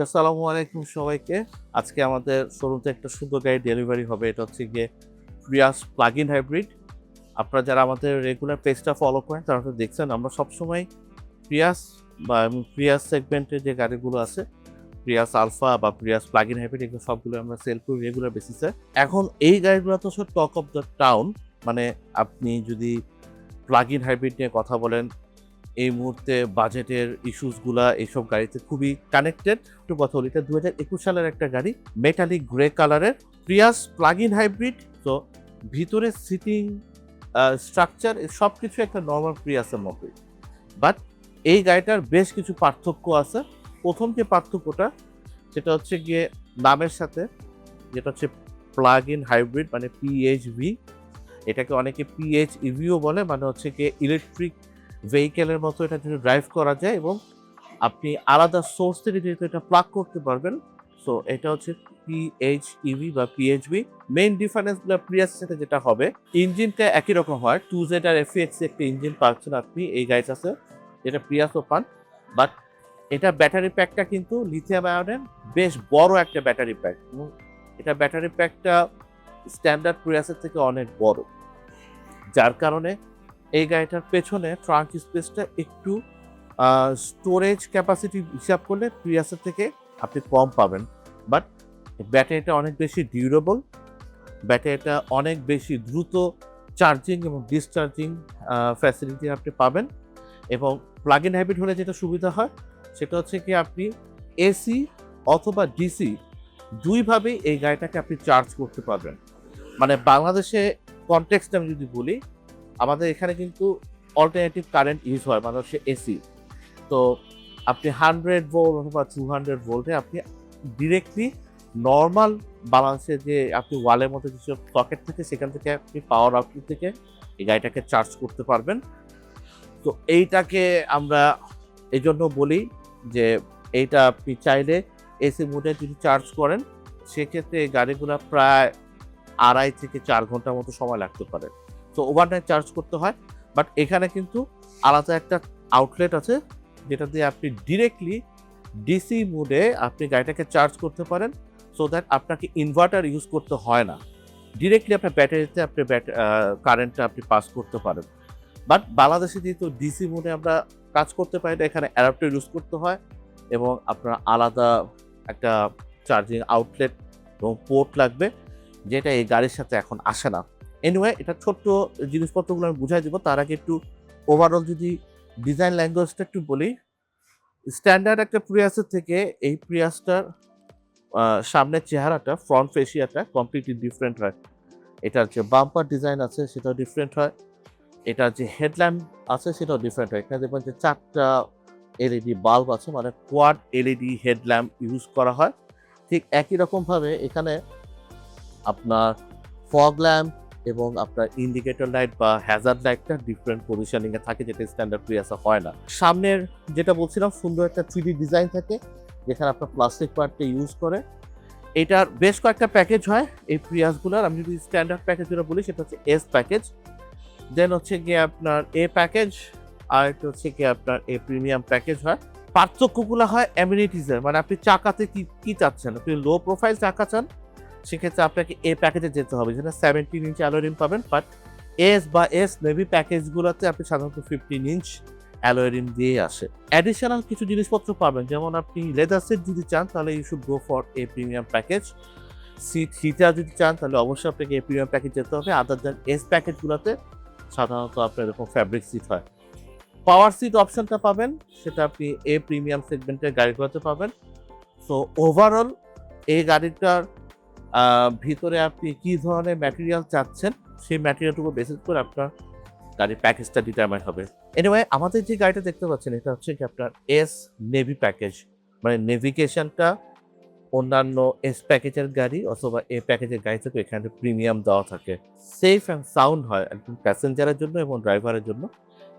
আসসালামু আলাইকুম সবাইকে। আজকে আমাদের শোরুমতে একটা সুন্দর গাড়ি ডেলিভারি হবে। এটা হচ্ছে গিয়ে প্রিয়াস প্লাগ-ইন হাইব্রিড। আপনারা যারা আমাদের রেগুলার পেজটা ফলো করেন তারা তো দেখছেন আমরা সবসময় প্রিয়াস প্রিয়াস সেগমেন্টের যে গাড়িগুলো আছে, প্রিয়াস আলফা বা প্রিয়াস প্লাগ-ইন হাইব্রিড এগুলো সবগুলো আমরা সেল করি রেগুলার বেসিসে। এখন এই গাড়িগুলো তো হচ্ছে টক অফ দ্য টাউন। মানে আপনি যদি প্লাগ-ইন হাইব্রিড নিয়ে কথা বলেন, এই মুহূর্তে বাজেটের ইস্যুসগুলা এইসব গাড়িতে খুবই কানেক্টেড। একটু কথা বলি, এটা 2021 সালের একটা গাড়ি, মেটালিক গ্রে কালারের প্রিয়াস প্লাগ-ইন হাইব্রিড। তো ভিতরে সিটিং স্ট্রাকচার সব কিছু একটা নর্মাল প্রিয়াসের মতোই, বাট এই গাড়িটার বেশ কিছু পার্থক্য আছে। প্রথম যে পার্থক্যটা সেটা হচ্ছে গিয়ে নামের সাথে, যেটা হচ্ছে প্লাগ-ইন হাইব্রিড মানে পিএইচভি। এটাকে অনেকে পিএইচইভিও বলে, মানে হচ্ছে গিয়ে ইলেকট্রিক ভেহিকেলের মতো এটা যদি ড্রাইভ করা যায় এবং আপনি আলাদা সোর্স থেকে যেহেতু এটা প্লাগ করতে পারবেন। সো এটা হচ্ছে পিএইচইভি বা পিএইচভি। মেইন ডিফারেন্সগুলো প্রিয়াসের সাথে যেটা হবে, ইঞ্জিনটা একই রকম হয়। 2Z আর FX একটা ইঞ্জিন পাচ্ছেন আপনি এই গাড়িটাতে, যেটা প্রিয়াসও পান। বাট এটা ব্যাটারি প্যাকটা কিন্তু লিথিয়াম আয়নের বেশ বড় একটা ব্যাটারি প্যাক, এবং এটা ব্যাটারি প্যাকটা স্ট্যান্ডার্ড প্রিয়াসের থেকে অনেক বড়, যার কারণে এই গাড়িটার পেছনে ট্রাঙ্ক স্পেসটা একটু স্টোরেজ ক্যাপাসিটি হিসাব করলে প্রিয়াসের থেকে আপনি কম পাবেন। বাট ব্যাটারিটা অনেক বেশি ডিউরেবল, ব্যাটারিটা অনেক বেশি দ্রুত চার্জিং এবং ডিসচার্জিং ফ্যাসিলিটি আপনি পাবেন। এবং প্লাগ ইন হাইব্রিড হলে যেটা সুবিধা হয় সেটা হচ্ছে কি আপনি এসি অথবা ডিসি দুইভাবেই এই গাড়িটাকে আপনি চার্জ করতে পারবেন। মানে বাংলাদেশে কনটেক্সট আমি যদি বলি, আমাদের এখানে কিন্তু অল্টারনেটিভ কারেন্ট ইউজ হয়, মানে হচ্ছে এসি। তো আপনি 100 ভোল্ট অথবা 200 ভোল্টে আপনি ডিরেক্টলি নর্মাল বালান্সে যে আপনি ওয়ালের মধ্যে কিছু সকেট থাকে সেখান থেকে আপনি পাওয়ার আউটপুট থেকে এই গাড়িটাকে চার্জ করতে পারবেন। তো এইটাকে আমরা এই জন্য বলি যে এইটা আপনি চাইলে এসি মোডে যদি চার্জ করেন সেক্ষেত্রে এই গাড়িগুলো প্রায় 2.5 থেকে 4 ঘন্টার মতো সময় লাগতে পারে। তো ওভারনাইট চার্জ করতে হয়। বাট এখানে কিন্তু আলাদা একটা আউটলেট আছে যেটা দিয়ে আপনি ডিরেক্টলি ডিসি মোডে আপনি গাড়িটাকে চার্জ করতে পারেন, সো দ্যাট আপনাকে ইনভার্টার ইউজ করতে হয় না, ডিরেক্টলি আপনার ব্যাটারিতে আপনি কারেন্টটা আপনি পাস করতে পারেন। বাট বাংলাদেশে যেহেতু ডিসি মোডে আমরা কাজ করতে পারি না, এখানে অ্যাডাপ্টার ইউজ করতে হয় এবং আপনার আলাদা একটা চার্জিং আউটলেট এবং পোর্ট লাগবে, যেটা এই গাড়ির সাথে এখন আসে না। এনিওয়ে, এটা ছোট্ট জিনিসপত্রগুলো আমি বুঝাই দিব। তার আগে একটু ওভারঅল যদি ডিজাইন ল্যাঙ্গুয়েজটা একটু বলি, স্ট্যান্ডার্ড একটা প্রিয়াসের থেকে এই প্রিয়াসটার সামনের চেহারাটা, ফ্রন্ট ফেসিয়াটা কমপ্লিটলি ডিফারেন্ট হয়। এটার যে বাম্পার ডিজাইন আছে সেটাও ডিফারেন্ট হয়, এটার যে হেডল্যাম্প আছে সেটাও ডিফারেন্ট হয়। এখানে দেখবেন যে 4টা এলইডি বাল্ব আছে, মানে কোয়াড এলইডি হেডল্যাম্প ইউজ করা হয়। ঠিক একই রকমভাবে এখানে আপনার ফগ ল্যাম্প এবং আপনার ইন্ডিকেটর লাইট বা হ্যাজার্ড লাইটটা ডিফারেন্ট পজিশনিংয়ে থাকে, যেটা স্ট্যান্ডার্ড প্রিয়াসে হয় না। সামনের যেটা বলছিলাম, সুন্দর একটা 3D ডিজাইন থাকে যেখানে আপনার প্লাস্টিক পার্টটা ইউজ করে। এটার বেশ কয়েকটা প্যাকেজ হয় এই প্রিয়াসগুলোর। আমি যদি স্ট্যান্ডার্ড প্যাকেজ যেটা বলি সেটা হচ্ছে এস প্যাকেজ, দেন হচ্ছে গিয়ে আপনার এ প্যাকেজ, আর একটা হচ্ছে গিয়ে আপনার এ প্রিমিয়াম প্যাকেজ হয়। পার্থক্যগুলো হয় অ্যামিনিটিসের, মানে আপনি চাকাতে কি চাচ্ছেন। আপনি লো প্রোফাইল চাকা চান, সেক্ষেত্রে আপনাকে এ প্যাকেজে যেতে হবে, যেটা 17 ইঞ্চ অ্যালয় রিম পাবেন। বাট এস বা এস নেভি প্যাকেজগুলোতে আপনি সাধারণত 15 ইঞ্চ অ্যালয় রিম দিয়ে আসে। অ্যাডিশনাল কিছু জিনিসপত্র পাবেন, যেমন আপনি লেদার সিট যদি চান তাহলে you should go for a premium package. Seat heater যদি চান তাহলে অবশ্যই আপনাকে এ প্রিমিয়াম প্যাকেজ যেতে হবে। আদার দ্যান এস প্যাকেজগুলোতে সাধারণত আপনার এরকম ফ্যাব্রিক সিট হয়। পাওয়ার সিট অপশনটা পাবেন, সেটা আপনি এ প্রিমিয়াম সেগমেন্টের গাড়িগুলোতে পাবেন। সো ওভারঅল এই গাড়িটার ভিতরে আপনি কি ধরনের ম্যাটেরিয়াল চাচ্ছেন সেই ম্যাটেরিয়ালটুকু বেসিস করে আপনার গাড়ির প্যাকেজটা ডিটারমাইন হবে। এনিওয়ে, আমাদের যে গাড়িটা দেখতে পাচ্ছেন এটা হচ্ছে কি আপনার এস নেভি প্যাকেজ, মানে নেভিগেশনটা অন্যান্য এস প্যাকেজের গাড়ি অথবা এ প্যাকেজের গাড়ি থেকে এখানে প্রিমিয়াম দেওয়া থাকে। সেফ অ্যান্ড সাউন্ড হয় একদম প্যাসেঞ্জারের জন্য এবং ড্রাইভারের জন্য।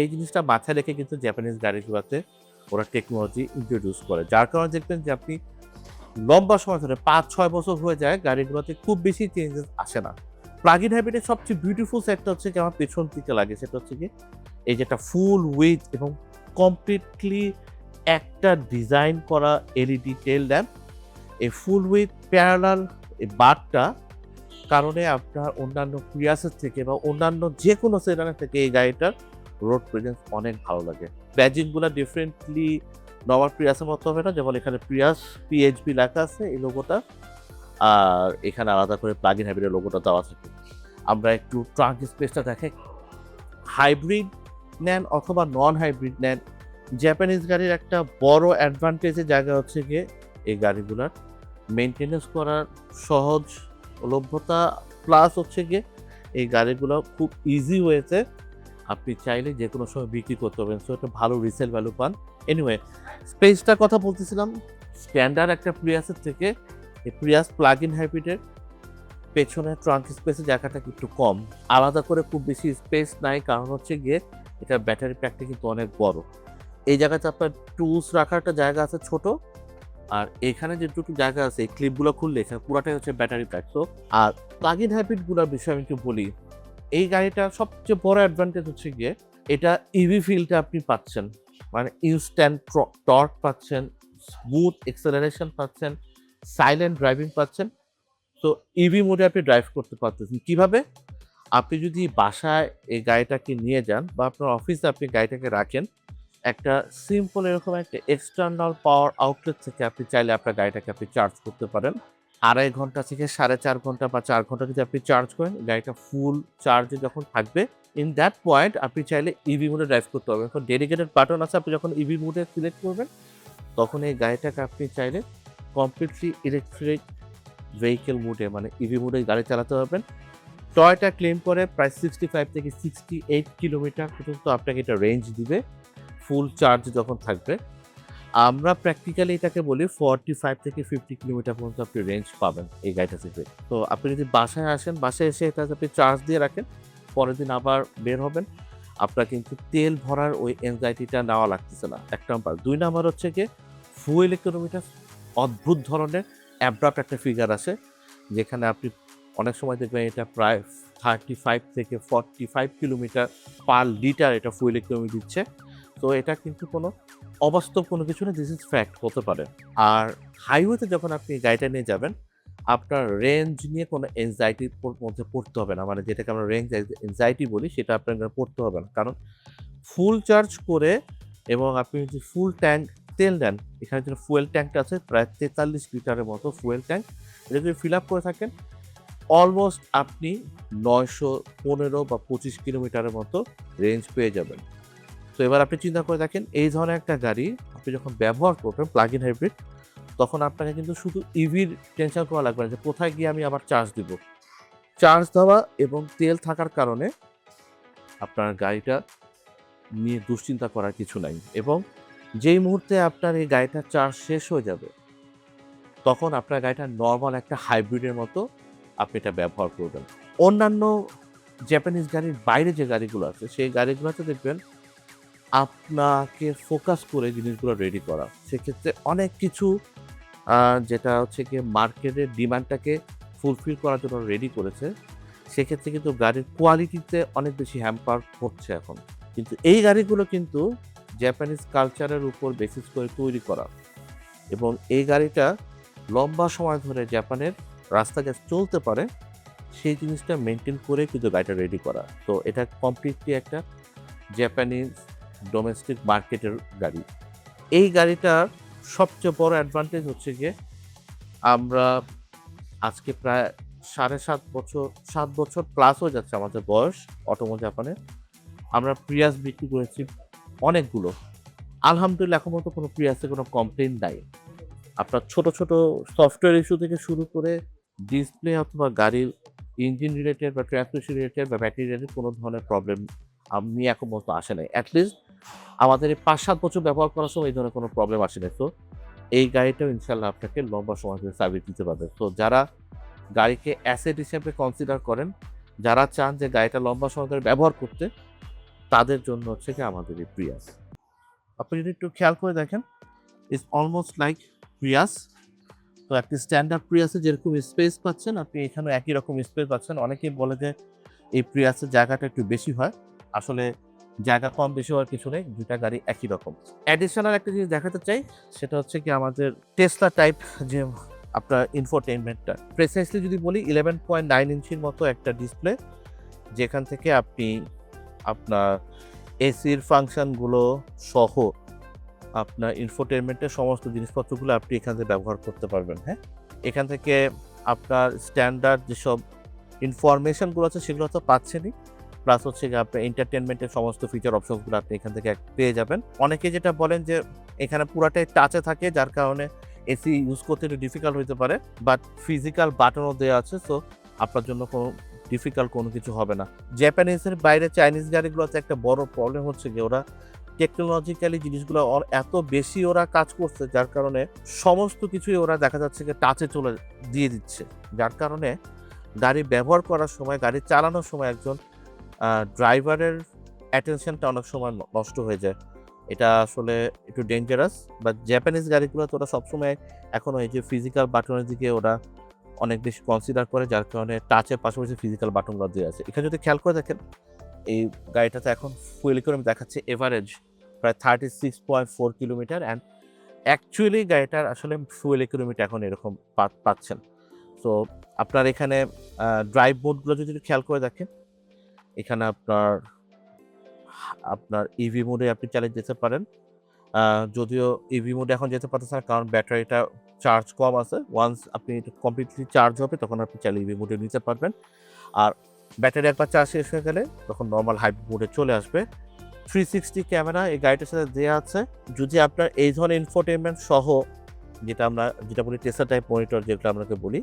এই জিনিসটা মাথায় রেখে কিন্তু জাপানিজ গাড়িগুলোতে ওরা টেকনোলজি ইন্ট্রোডিউস করে, যার কারণে দেখবেন যে আপনি লম্বা সময় ধরে 5-6 বছর হয়ে যায় গাড়িগুলোতে খুব বেশি চেঞ্জেস আসে না। প্লাগ-ইন হাইব্রিডের সবচেয়ে বিউটিফুল সাইডটা হচ্ছে কি আমার পেছন দিকে লাগে, সেটা হচ্ছে কি এই যেটা ফুল উইথ এবং কমপ্লিটলি একটা ডিজাইন করা এলইডি টেল ল্যাম্প, এই ফুল উইথ প্যারালাল এই বারটা কারণে আপনার অন্যান্য প্রিয়াসের থেকে বা অন্যান্য যে কোনো সেডানের থেকে এই গাড়িটার রোড প্রেজেন্স অনেক ভালো লাগে। ব্যাজিংগুলো ডিফারেন্টলি নর্মাল প্রিয়াসের মতো হবে না, যেমন এখানে প্রিয়াস পিএইচবি লেখা আছে এই লোগোটা, আর এখানে আলাদা করে প্লাগ ইন হাইব্রিডের লোগোটা দেওয়া থাকে। আমরা একটু ট্রাঙ্ক স্পেসটা দেখে, হাইব্রিড নেন অথবা নন হাইব্রিড নেন, জাপানিজ গাড়ির একটা বড় অ্যাডভান্টেজের জায়গা হচ্ছে গিয়ে এই গাড়িগুলোর মেনটেনেন্স করার সহজলভ্যতা, প্লাস হচ্ছে গিয়ে এই গাড়িগুলো খুব ইজি হয়েছে, আপনি চাইলে যে কোনো সময় বিক্রি করতে পারবেন, সো একটা ভালো রিসেল ভ্যালু পান। এনিওয়ে, স্পেসটার কথা বলতেছিলাম, স্ট্যান্ডার্ড একটা প্রিয়াসের থেকে এই প্রিয়াস প্লাগ ইন হাইব্রিডের পেছনে ট্রাঙ্ক স্পেসের জায়গাটা একটু কম, আলাদা করে খুব বেশি স্পেস নাই, কারণ হচ্ছে গিয়ে এটা ব্যাটারি প্যাকটা কিন্তু অনেক বড়। এই জায়গাতে আপনার টুলস রাখার একটা জায়গা আছে ছোট, আর এখানে যেটুকু জায়গা আছে এই ক্লিপগুলো খুললে এখানে পুরাটাই হচ্ছে ব্যাটারি প্যাক। তো আর প্লাগ ইন হাইব্রিডগুলোর বিষয়ে আমি একটু বলি, এই গাড়িটার সবচেয়ে বড় অ্যাডভান্টেজ হচ্ছে গিয়ে এটা ইভি ফিলটা আপনি পাচ্ছেন, মানে ইনস্ট্যান্ট টর্ক পাচ্ছেন, স্মুথ এক্সেলারেশন পাচ্ছেন, সাইলেন্ট ড্রাইভিং পাচ্ছেন। তো ইভি মোডে আপনি ড্রাইভ করতে পারতেছেন। কিভাবে? আপনি যদি বাসায় এই গাড়িটাকে নিয়ে যান বা আপনার অফিসে আপনি গাড়িটাকে রাখেন, একটা সিম্পল এরকম একটা এক্সটার্নাল পাওয়ার আউটলেট থেকে আপনি চাইলে আপনার গাড়িটাকে আপনি চার্জ করতে পারেন। ২.৫ ঘন্টা থেকে ৪.৫ ঘন্টা বা ৪ ঘন্টা যদি আপনি চার্জ করেন, গাড়িটা ফুল চার্জে যখন থাকবে, ইন দ্যাট পয়েন্ট আপনি চাইলে ইভি মোডে ড্রাইভ করতে পারবেন। এখন ডেডিকেটেড বাটন আছে, আপনি যখন ইভি মোডে সিলেক্ট করবেন, তখন এই গাড়িটাকে আপনি চাইলে কমপ্লিটলি ইলেকট্রিক ভেহিকেল মোডে মানে ইভি মোডে গাড়ি চালাতে পারবেন। টয়োটা ক্লেম করে প্রায় 65 থেকে 68 কিলোমিটার পর্যন্ত আপনাকে এটা রেঞ্জ দিবে ফুল চার্জ যখন থাকবে। আমরা প্র্যাকটিক্যালি এটাকে বলি 45 থেকে 50 কিলোমিটার পর্যন্ত আপনি রেঞ্জ পাবেন এই গাড়িটা থেকে। তো আপনি যদি বাসায় আসেন, বাসায় এসে এটা আপনি চার্জ দিয়ে রাখেন, পরের দিন আবার বের হবেন, আপনার কিন্তু তেল ভরার ওই এনজাইটিটা নেওয়া লাগতেছে না, ১ নাম্বার। ২ নাম্বার হচ্ছে গিয়ে ফুয়েল ইকোনমিটা অদ্ভুত ধরনের অ্যাব্রাপ্ট একটা ফিগার আসে, যেখানে আপনি অনেক সময় দেখবেন এটা প্রায় 35 থেকে 45 কিলোমিটার পার লিটার এটা ফুয়েল ইকোনমি দিচ্ছে। তো এটা কিন্তু কোনো অবাস্তব কোনো কিছু না, দিস ইজ ফ্যাক্ট হতে পারে। আর হাইওয়েতে যখন আপনি গাড়িটা নিয়ে যাবেন, আপনার রেঞ্জ নিয়ে কোনো এনজাইটির মধ্যে পড়তে হবে না, মানে যেটাকে আমরা রেঞ্জ এনজাইটি বলি সেটা আপনার পড়তে হবে না, কারণ ফুল চার্জ করে এবং আপনি যদি ফুল ট্যাঙ্ক তেল দেন, এখানে যে ফুয়েল ট্যাঙ্কটা আছে প্রায় 43 লিটারের মতো ফুয়েল ট্যাঙ্ক, এটা যদি ফিল আপ করে থাকেন অলমোস্ট আপনি 915 বা 25 কিলোমিটারের মতো রেঞ্জ পেয়ে যাবেন। তো এবার আপনি চিন্তা করে দেখেন, এই ধরনের একটা গাড়ি আপনি যখন ব্যবহার করবেন প্লাগ ইন হাইব্রিড, তখন আপনাকে কিন্তু শুধু ইভির টেনশন করা লাগবে না যে কোথায় গিয়ে আমি আবার চার্জ দিব। চার্জ দেওয়া এবং তেল থাকার কারণে আপনার গাড়িটা নিয়ে দুশ্চিন্তা করার কিছু নাই, এবং যেই মুহূর্তে আপনার এই গাড়িটার চার্জ শেষ হয়ে যাবে, তখন আপনার গাড়িটা নর্মাল একটা হাইব্রিডের মতো আপনি এটা ব্যবহার করবেন। অন্যান্য জাপানিজ গাড়ির বাইরে যে গাড়িগুলো আছে, সেই গাড়িগুলোতে দেখবেন আপনাকে ফোকাস করে জিনিসগুলো রেডি করা। সেক্ষেত্রে অনেক কিছু যেটা হচ্ছে গিয়ে মার্কেটের ডিমান্ডটাকে ফুলফিল করার জন্য রেডি করেছে, সেক্ষেত্রে কিন্তু গাড়ির কোয়ালিটিতে অনেক বেশি হ্যাম্পার হচ্ছে এখন। কিন্তু এই গাড়িগুলো কিন্তু জাপানিজ কালচারের উপর বেসিস করে তৈরি করা, এবং এই গাড়িটা লম্বা সময় ধরে জাপানের রাস্তায় চলতে পারে সেই জিনিসটা মেনটেন করে কিন্তু গাড়িটা রেডি করা। তো এটা কমপ্লিটলি একটা জাপানিজ ডোমেস্টিক মার্কেটের গাড়ি। এই গাড়িটার সবচেয়ে বড় অ্যাডভান্টেজ হচ্ছে গিয়ে আমরা আজকে প্রায় 7.5 বছর প্লাস হয়ে যাচ্ছে আমাদের বয়স অটোমো জাপানে। আমরা প্রিয়াস বিক্রি করেছি অনেকগুলো, আলহামদুলিল্লাহ এখন পর্যন্ত কোনো প্রিয়াসে কোনো কমপ্লেন নাই। আপনার ছোট ছোট সফটওয়্যার ইস্যু থেকে শুরু করে ডিসপ্লে অথবা গাড়ির ইঞ্জিন রিলেটেড বা ট্রান্সমিশন রিলেটেড বা ব্যাটারি রিলেটেড কোনো ধরনের প্রবলেম আমি এখন পর্যন্ত আসে নাই। অ্যাটলিস্ট আমাদের এই ৫-৭ বছর ব্যবহার করার সময় এই ধরনের কোনো প্রবলেম আসে নাই। তো এই গাড়িটাও ইনশাল্লাহ আপনাকে লম্বা সময় ধরে সার্ভিস দিতে পারবে। তো যারা গাড়িকে অ্যাসেট হিসেবে কনসিডার করেন, যারা চান যে গাড়িটা লম্বা সময় ধরে ব্যবহার করতে, তাদের জন্য হচ্ছে কি আমাদের এই প্রিয়াস। আপনি যদি একটু খেয়াল করে দেখেন, ইটস অলমোস্ট লাইক প্রিয়াস। তো একটি স্ট্যান্ডার্ড প্রিয়াসে যেরকম স্পেস পাচ্ছেন, আপনি এখানেও একই রকম স্পেস পাচ্ছেন। অনেকেই বলে যে এই প্রিয়াসের জায়গাটা একটু বেশি হয়, আসলে জায়গা কম বেশি হওয়ার কিছু নেই, দুইটা গাড়ি একই রকম। অ্যাডিশনাল একটা জিনিস দেখাতে চাই, সেটা হচ্ছে কি আমাদের টেসলা টাইপ যে আপনার ইনফোটেইনমেন্টটা, প্রিসাইসলি যদি বলি 11.9 ইঞ্চির মতো একটা ডিসপ্লে, যেখান থেকে আপনি আপনার এসির ফাংশনগুলো সহ আপনার ইনফোটেইনমেন্টের সমস্ত জিনিসপত্রগুলো আপনি এখান থেকে ব্যবহার করতে পারবেন। হ্যাঁ, এখান থেকে আপনার স্ট্যান্ডার্ড যেসব ইনফরমেশনগুলো আছে সেগুলো তো পাচ্ছেনই, প্লাস হচ্ছে গিয়ে আপনার এন্টারটেনমেন্টের সমস্ত ফিচার অপশনসগুলো আপনি এখান থেকে পেয়ে যাবেন। অনেকে যেটা বলেন যে এখানে পুরাটাই টাচে থাকে, যার কারণে এসি ইউজ করতে একটু ডিফিকাল্ট হতে পারে, বাট ফিজিক্যাল বাটনও দেওয়া আছে, সো আপনার জন্য কোনো ডিফিকাল্ট কোনো কিছু হবে না। জাপানিজের বাইরে চাইনিজ গাড়িগুলোতে একটা বড় প্রবলেম হচ্ছে গিয়ে ওরা টেকনোলজিক্যালি জিনিসগুলো এত বেশি ওরা কাজ করছে, যার কারণে সমস্ত কিছুই ওরা দেখা যাচ্ছে যে টাচে চলে দিয়ে দিচ্ছে, যার কারণে গাড়ি ব্যবহার করার সময়, গাড়ি চালানোর সময় একজন ড্রাইভারের অ্যাটেনশনটা অনেক সময় নষ্ট হয়ে যায়। এটা আসলে একটু ডেঞ্জারাস। বাট জাপানিজ গাড়িগুলো তো ওরা সবসময় এখনও এই যে ফিজিক্যাল বাটনের দিকে ওরা অনেক বেশি কনসিডার করে, যার কারণে টাচের পাশাপাশি ফিজিক্যাল বাটনগুলো দেওয়া আছে। এখানে যদি খেয়াল করে দেখেন, এই গাড়িটাতে এখন ফুয়েল ইকোনমি দেখাচ্ছে এভারেজ প্রায় 36.4 কিলোমিটার, অ্যান্ড অ্যাকচুয়ালি গাড়িটার আসলে ফুয়েল ইকোনমিটা এখন এরকম পাচ্ছেন। সো আপনার এখানে ড্রাইভ মোডগুলো যদি খেয়াল করে দেখেন, এখানে আপনার ইভি মোডে আপনি চালিয়ে যেতে পারেন। যদিও ইভি মোডে এখন যেতে পারতেছে না, কারণ ব্যাটারিটা চার্জ কম আছে। ওয়ান্স আপনি কমপ্লিটলি চার্জ হবে তখন আপনি চাইলে ইভি মোডে নিতে পারবেন। আর ব্যাটারি একবার চার্জ শেষ হয়ে গেলে তখন নর্মাল হাইব্রিড মোডে চলে আসবে। 360 ক্যামেরা এই গাড়িটার সাথে দেওয়া আছে। যদি আপনার এই ধরনের ইনফোটেইনমেন্ট সহ, যেটা বলি টেসলা টাইপ মনিটর যেটা আপনাকে বলি,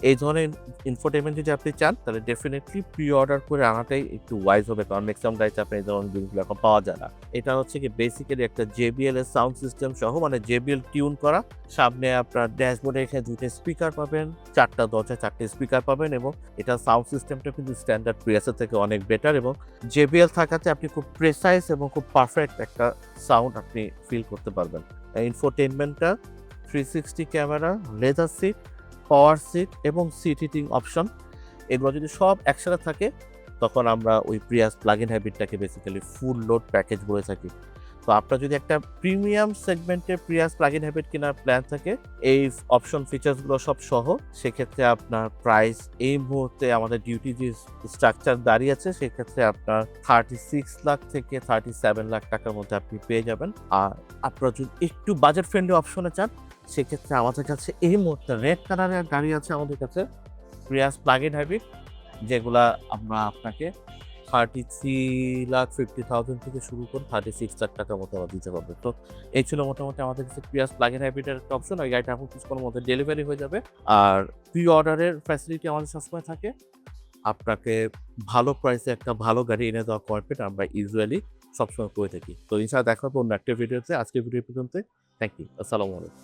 এই ধরনের ইনফোটেইনমেন্ট যদি আপনি চান, তাহলে ডেফিনেটলি প্রি অর্ডার করে আনাটাই একটু ওয়াইজ হবে, কারণ ম্যাক্সিমাম গাড়িতে আপনি এই ধরনের জিনিসগুলো এখন পাওয়া যায় না। এটা হচ্ছে কি বেসিক্যালি একটা JBL এর সাউন্ড সিস্টেম সহ, মানে JBL টিউন করা। সামনে আপনার ড্যাশবোর্ডে এখানে 2টা স্পিকার পাবেন, 4টা দরজা 4টে স্পিকার পাবেন, এবং এটা সাউন্ড সিস্টেমটা কিন্তু স্ট্যান্ডার্ড প্রিয়াসের থেকে অনেক বেটার, এবং JBL থাকাতে আপনি খুব প্রেসাইজ এবং খুব পারফেক্ট একটা সাউন্ড আপনি ফিল করতে পারবেন। ইনফোটেইনমেন্টটা 360 camera, leather seat, power seat এবং সিট হিটিং অপশন, এগুলো যদি সব একসাথে থাকে তখন আমরা ওই প্রিয়াস প্লাগ ইন হাইব্রিডটাকে বেসিক্যালি ফুল লোড প্যাকেজ বলে থাকি। তো আপনার যদি একটা প্রিমিয়াম সেগমেন্টের প্রিয়াস প্লাগ ইন হাইব্রিড কেনার প্ল্যান থাকে, এই অপশন ফিচার্সগুলো সব সহ, সেক্ষেত্রে আপনার প্রাইস এই মুহূর্তে আমাদের ডিউটি যে স্ট্রাকচার দাঁড়িয়ে আছে, সেক্ষেত্রে আপনার 36 লাখ থেকে 37 লাখ টাকার মধ্যে আপনি পেয়ে যাবেন। আর আপনারা যদি একটু বাজেট ফ্রেন্ডলি অপশনে চান, সেক্ষেত্রে আমাদের কাছে এই মুহূর্তে রেড কালারের গাড়ি আছে আমাদের কাছে, প্রিয়াস প্লাগ ইন হাইব্রিড, যেগুলা আমরা আপনাকে 33,50,000 থেকে শুরু করে 36 লাখ টাকার মতো আমরা দিতে পারবো। তো এই ছিল মোটামুটি আমাদের কাছে প্রিয়াস প্লাগ ইন হাইব্রিডের একটা অপশন। ওই গাড়িটা এখন কিছুক্ষণের মধ্যে ডেলিভারি হয়ে যাবে। আর প্রি অর্ডারের ফ্যাসিলিটি আমাদের সবসময় থাকে। আপনাকে ভালো প্রাইসে একটা ভালো গাড়ি এনে দেওয়া কর্পোরেট আমরা ইউজুয়ালি সবসময় করে থাকি। তো ইনশাআল্লাহ দেখা হবে অন্য একটা ভিডিওতে। আজকের ভিডিও পর্যন্ত। Thank you. আসসালামু আলাইকুম।